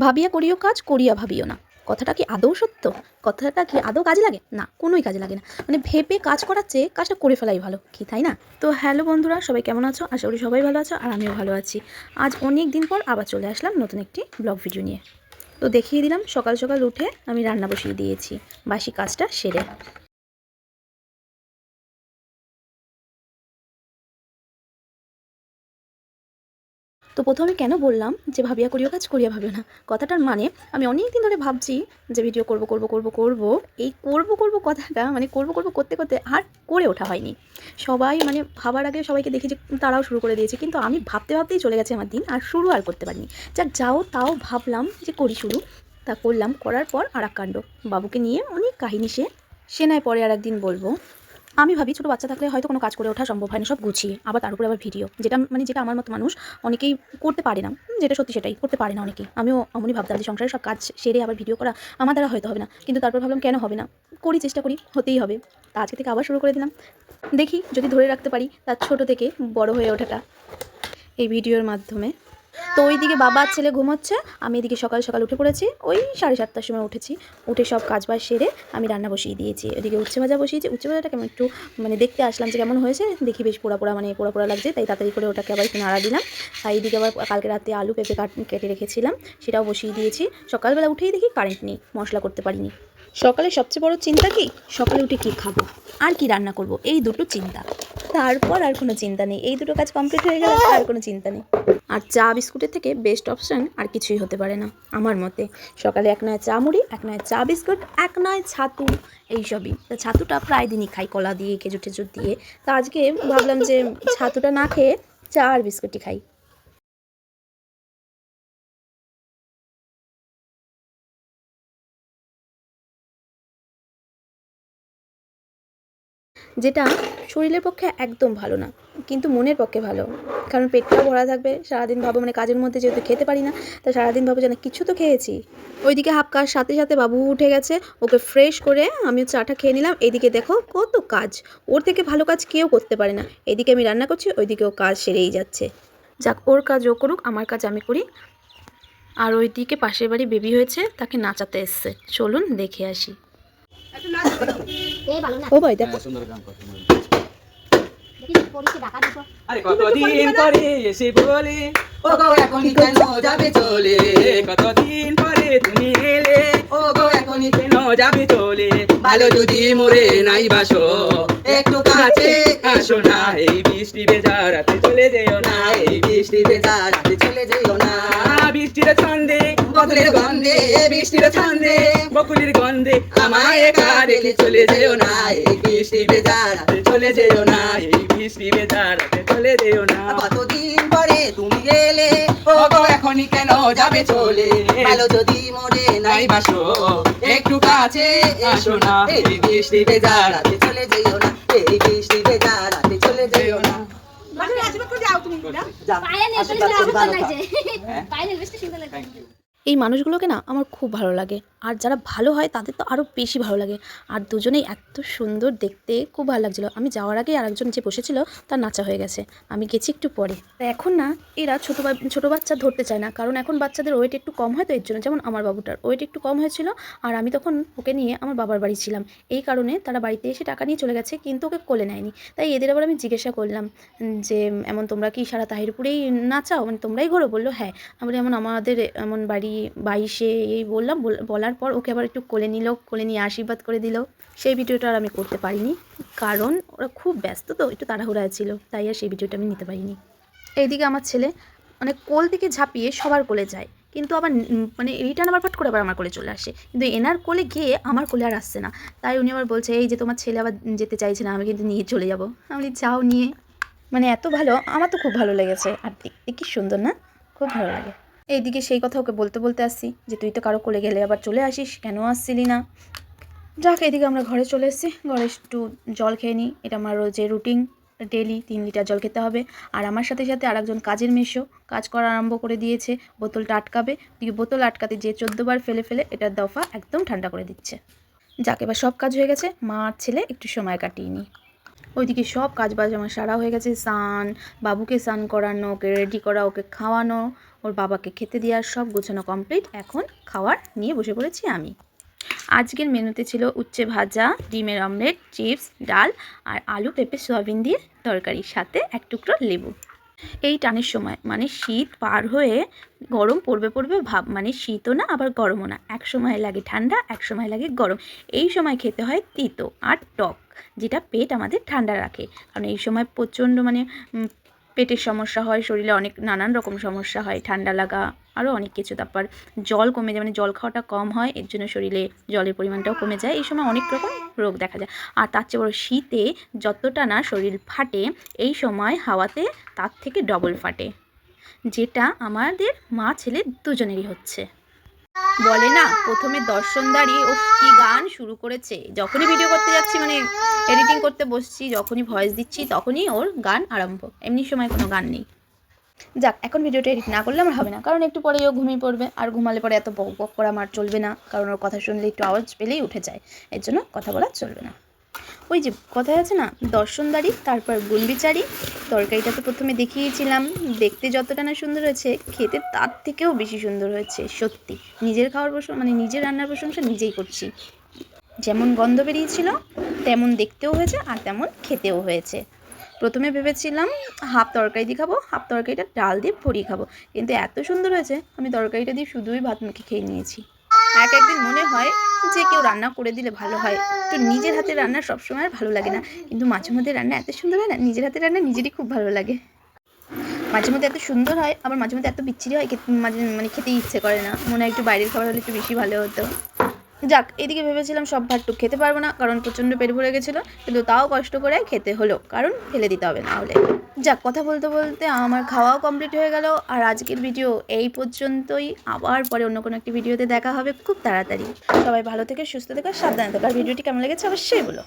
ভাবিয়া করিও কাজ, করিয়া ভাবিও না। কথাটা কি আদৌ সত্য? কথাটা কি আদৌ কাজে লাগে? না, কোনোই কাজে লাগে না। মানে ভেবে কাজ করার চেয়ে কাজটা করে ফেলাই ভালো, কি তাই না? তো হ্যালো বন্ধুরা, সবাই কেমন আছো? আশা করি সবাই ভালো আছো, আর আমিও ভালো আছি। আজ অনেক দিন পর আবার চলে আসলাম নতুন একটি ব্লগ ভিডিও নিয়ে। তো দেখিয়ে দিলাম সকাল সকাল উঠে আমি রান্না বসিয়ে দিয়েছি, বাসি কাজটা সেরে। তো প্রথমে কেন বললাম যে ভাবিয়া করিও কাজ, করিয়া ভাবিও না, কথাটার মানে আমি অনেক দিন ধরে ভাবছি যে ভিডিও করব করব করব করব। এই করব করব কথাটা মানে করব করব করতে করতে আর করে ওঠা হয়নি। সবাই মানে ভাবার আগে সবাইকে দেখি যে তারাও শুরু করে দিয়েছে, কিন্তু আমি ভাবতে ভাবতেই চলে গেছে আমার দিন, আর শুরু আর করতে পারিনি। যাক, তাও ভাবলাম যে করি শুরু। তা করলাম, করার পর আর এক কাণ্ড। বাবুকে নিয়ে অনেক কাহিনী, সে নয় পরে আর একদিন বলবো। আমি ভাবি ছোটো বাচ্চা থাকলে হয়তো কোনো কাজ করে ওঠা সম্ভব হয় না, সব গুছিয়ে, আবার তার উপরে আবার ভিডিও, যেটা আমার মতো মানুষ অনেকেই করতে পারে না। যেটা সত্যি সেটাই করতে পারে না অনেকেই। আমিও এমনই ভাবতাম যে সংসারের সব কাজ সেরে আবার ভিডিও করা আমার দ্বারা হয়তো হবে না, কিন্তু তারপর ভাবলাম কেন হবে না, করি, চেষ্টা করি, হতেই হবে। তা আজকে থেকে আবার শুরু করে দিলাম, দেখি যদি ধরে রাখতে পারি তার ছোট থেকে বড় হয়ে ওঠাটা এই ভিডিওর মাধ্যমে। তো ওইদিকে বাবা আর ছেলে ঘুমোচ্ছে, আমি এদিকে সকাল সকাল উঠে পড়েছি, ওই 7:30টার সময় উঠেছি। উঠে সব কাজবাজ সেরে আমি রান্না বসিয়ে দিয়েছি। ওইদিকে উচ্ছে ভাজা বসিয়েছি। উচ্ছে ভাজাটা কেমন একটু মানে দেখতে আসলাম যে কেমন হয়েছে, দেখি বেশ পোড়া পোড়া মানে পোড়া পোড়া লাগছে, তাই তাড়াতাড়ি করে ওটাকে আবার একটু নাড়া দিলাম। আর এইদিকে আবার কালকে রাতে আলু পেঁপে কেটে রেখেছিলাম, সেটাও বসিয়ে দিয়েছি। সকালবেলা উঠেই দেখি কারেন্ট নেই, মশলা করতে পারিনি। সকালে সবচেয়ে বড় চিন্তা কি, সকালে উঠে কী খাবো আর কি রান্না করব, এই দুটো চিন্তা। তারপর আর কোনো চিন্তা নেই, এই দুটো কাজ কমপ্লিট হয়ে গেলে আর কোনো চিন্তা নেই। আর চা বিস্কুটের থেকে বেস্ট অপশান আর কিছুই হতে পারে না আমার মতে। সকালে এক নয় চা মুড়ি, এক নয় চা বিস্কুট, এক নয় ছাতু, এইসবই। তা ছাতুটা প্রায় দিনই খাই, কলা দিয়ে, খেজুর টেজুর দিয়ে। তা আজকে ভাবলাম যে ছাতুটা না খেয়ে চা আর বিস্কুটই খাই। যেটা শরীরের পক্ষে একদম ভালো না, কিন্তু মনের পক্ষে ভালো। কারণ পেটটাও ভরা থাকবে, সারাদিন ভাবো মানে কাজের মধ্যে যেহেতু খেতে পারি না, তা সারাদিন ভাবো যেন কিছু তো খেয়েছি। ওইদিকে হাফ কাজ সাথে সাথে বাবু উঠে গেছে, ওকে ফ্রেশ করে আমিও চাটা খেয়ে নিলাম। এইদিকে দেখো কত কাজ, ওর থেকে ভালো কাজ কেউ করতে পারে না। এইদিকে আমি রান্না করছি, ওইদিকে ও কাজ সেরেই যাচ্ছে। যাক, ওর কাজ ও করুক, আমার কাজ আমি করি। আর ওইদিকে পাশের বাড়ি বেবি হয়েছে, তাকে নাচাতে এসছে, চলুন দেখে আসি। ও ভাই দেখো, আরে কতদিন পরে এসে বলে ও গো এখনই কেন যাবে চলে, কতদিন পরে তুমি এলে ও গো এখনই কেন যাবে চলে, ভালো যদি মরে নাই বাসো একটু কাছে আসো না, এই বৃষ্টি ভেজা রাতে চলে যেও না, এই বৃষ্টি ভেজা রাতে চলে যেও না, বৃষ্টির ছন্দে বকুলের গন্ধে, বৃষ্টির ছন্দে বকুলের গন্ধে আমায় একা রেখে চলে যেও না, এই বৃষ্টি ভেজা রাতে চলে যেও না, এই বৃষ্টি ভেজা রাতে চলে যেও না, কতদিন পরে তুমি এলে ও গো এখনই কেন যাবে চলে, ভালো যদি মরে নাই বাসো একটু কাছে এসো না, এই বৃষ্টি ভেজা রাতে চলে যেও না, এই বৃষ্টি ভেজা রাতে চলে যেও না। এই মানুষগুলোকে না আমার খুব ভালো লাগে, আর যারা ভালো হয় তাদের তো আরও বেশি ভালো লাগে। আর দুজনেই এত সুন্দর দেখতে, খুব ভালো লাগছিলো। আমি যাওয়ার আগে আরেকজন যে বসেছিল তার নাচা হয়ে গেছে, আমি গেছি একটু পরে। এখন না এরা ছোটো বাচ্চা ধরতে চায় না, কারণ এখন বাচ্চাদের ওয়েট একটু কম হয়, তো এর জন্য। যেমন আমার বাবুটার ওয়েট একটু কম হয়েছিল, আর আমি তখন ওকে নিয়ে আমার বাবার বাড়ি ছিলাম, এই কারণে তারা বাড়িতে এসে টাকা নিয়ে চলে গেছে, কিন্তু ওকে কোলে নেয়নি। তাই এদের আবার আমি জিজ্ঞাসা করলাম যে এমন তোমরা কি সারা তাহিরপুরেই নাচাও, মানে তোমরাই ঘোরো? বললো হ্যাঁ। আমরা যেমন আমাদের এমন বাড়ি 22-এ, এই বললাম। বলার পর ওকে আবার একটু কোলে নিল, কোলে নিয়ে আশীর্বাদ করে দিল। সেই ভিডিওটা আর আমি করতে পারিনি, কারণ ওরা খুব ব্যস্ত, তো একটু তাড়াহুড়া ছিল, তাই আর সেই ভিডিওটা আমি নিতে পারিনি। এইদিকে আমার ছেলে মানে কোল থেকে ঝাঁপিয়ে সবার কোলে যায়, কিন্তু আবার মানে রিটার্ন আবার ফট করে আবার আমার কোলে চলে আসে, কিন্তু এনার কোলে গিয়ে আমার কোলে আর আসছে না। তাই উনি আবার বলছে এই যে তোমার ছেলে আবার যেতে চাইছে না, আমি কিন্তু নিয়ে চলে যাবো। আমি বলি যাও নিয়ে। মানে এত ভালো, আমার তো খুব ভালো লেগেছে, আর দেখতে কি সুন্দর না, খুব ভালো লাগে। এইদিকে সেই কথা ওকে বলতে বলতে আসছি যে তুই তো কারো কোলে গেলে আবার চলে আসিস, কেন আসছিলি না? যাক, এদিকে আমরা ঘরে চলে এসেছি, ঘরে একটু জল খেয়ে নিই, এটা আমার রোজের রুটিন। ডেলি 3 লিটার জল খেতে হবে। আর আমার সাথে সাথে আরেকজন কাজের মেশো কাজ করা আরম্ভ করে দিয়েছে, বোতলটা আটকাবে। দিকে বোতল আটকাতে যে 14 বার ফেলে ফেলে এটার দফা একদম ঠান্ডা করে দিচ্ছে। যাক, এবার সব কাজ হয়ে গেছে, মা আর ছেলে একটু সময় কাটিয়ে নিই। ওইদিকে সব কাজ বাজ আমার সারা হয়ে গেছে। স্নান, বাবুকে স্নান করানো, ওকে রেডি করা, ওকে খাওয়ানো, ওর বাবাকে খেতে দেওয়ার সব গোছানো কমপ্লিট। এখন খাওয়ার নিয়ে বসে পড়েছি আমি। আজকের মেনুতে ছিল উচ্ছে ভাজা, ডিমের অমলেট, চিপস, ডাল আর আলু পেঁপে সয়াবিন দিয়ে তরকারি, সাথে এক টুকরো লেবু। এই টানের সময় মানে শীত পার হয়ে গরম পড়বে ভাব, মানে শীতও না আবার গরমও না, এক সময় লাগে ঠান্ডা, এক সময় লাগে গরম। এই সময় খেতে হয় তিতো আর টক, যেটা পেট আমাদের ঠান্ডা রাখে। কারণ এই সময় প্রচণ্ড মানে পেটের সমস্যা হয়, শরীরে অনেক নানান রকম সমস্যা হয়, ঠান্ডা লাগা আরও অনেক কিছু। তারপর জল কমে যায়, মানে জল খাওয়াটা কম হয়, এর জন্য শরীরে জলের পরিমাণটাও কমে যায়। এই সময় অনেক রকম রোগ দেখা যায়। আর তার চেয়ে বড় শীতে যতটা না শরীর ফাটে, এই সময় হাওয়াতে তার থেকে ডবল ফাটে, যেটা আমাদের মা ছেলে দুজনেরই হচ্ছে। বলে না প্রথমে দর্শনদারি ও কি গান শুরু করেছে, যখনই ভিডিও করতে যাচ্ছি মানে এডিটিং করতে বসছি, যখনই ভয়েস দিচ্ছি তখনই ওর গান আরম্ভ, এমনি সময় কোনো গান নেই। যাক, এখন ভিডিওটা এডিট না করলে আমার হবে না, কারণ একটু পরে ও ঘুমিয়ে পড়বে, আর ঘুমালে পরে এত বক বক করা আমার চলবে না, কারণ ওর কথা শুনলে একটু আওয়াজ পেলেই উঠে যায়, এর জন্য কথা বলা চলবে না। ওই যে কথায় আছে না, দর্শনদারি তারপর গুণবিচারি। তরকারিটা তো প্রথমে দেখিয়েছিলাম, দেখতে যতটা না সুন্দর হয়েছে, খেতে তার থেকেও বেশি সুন্দর হয়েছে সত্যি। নিজের খাওয়ার মানে নিজের রান্নার প্রশংসা নিজেই করছি। যেমন গন্ধ বেরিয়েছিল তেমন দেখতেও হয়েছে আর তেমন খেতেও হয়েছে। প্রথমে ভেবেছিলাম হাফ তরকারি দিয়ে খাবো, হাফ তরকারিটা ডাল দিয়ে ভরিয়ে খাবো, কিন্তু এত সুন্দর হয়েছে আমি তরকারিটা দিয়ে শুধুই ভাত মুখে খেয়ে নিয়েছি। একদিন মনে হয় যে কেউ রান্না করে দিলে ভালো হয়, তো নিজের হাতের রান্না সবসময় আর ভালো লাগে না, কিন্তু মাঝে মধ্যে রান্না এত সুন্দর হয় না, নিজের হাতের রান্না নিজেরই খুব ভালো লাগে। মাঝে মধ্যে এত সুন্দর হয়, আবার মাঝে মধ্যে এত বিচ্ছিরি হয়, মাঝে মানে খেতে ইচ্ছে করে না, মনে হয় একটু বাইরের খাবার হলে একটু বেশি ভালো হতো। যাক, এদিকে ভেবেছিলাম সব ভাতটুক খেতে পারবো না, কারণ প্রচণ্ড পেট ভরে গেছিলো, কিন্তু তাও কষ্ট করে খেতে হলো, কারণ ফেলে দিতে হবে না হলে। যাক, কথা বলতে বলতে আমার খাওয়াও কমপ্লিট হয়ে গেল। আর আজকের ভিডিও এই পর্যন্তই, আবার পরে অন্য কোনো একটি ভিডিওতে দেখা হবে খুব তাড়াতাড়ি। সবাই ভালো থেকে সুস্থ থেকে সাবধানে থাকো, আর ভিডিওটি কেমন লেগেছে অবশ্যই বলো।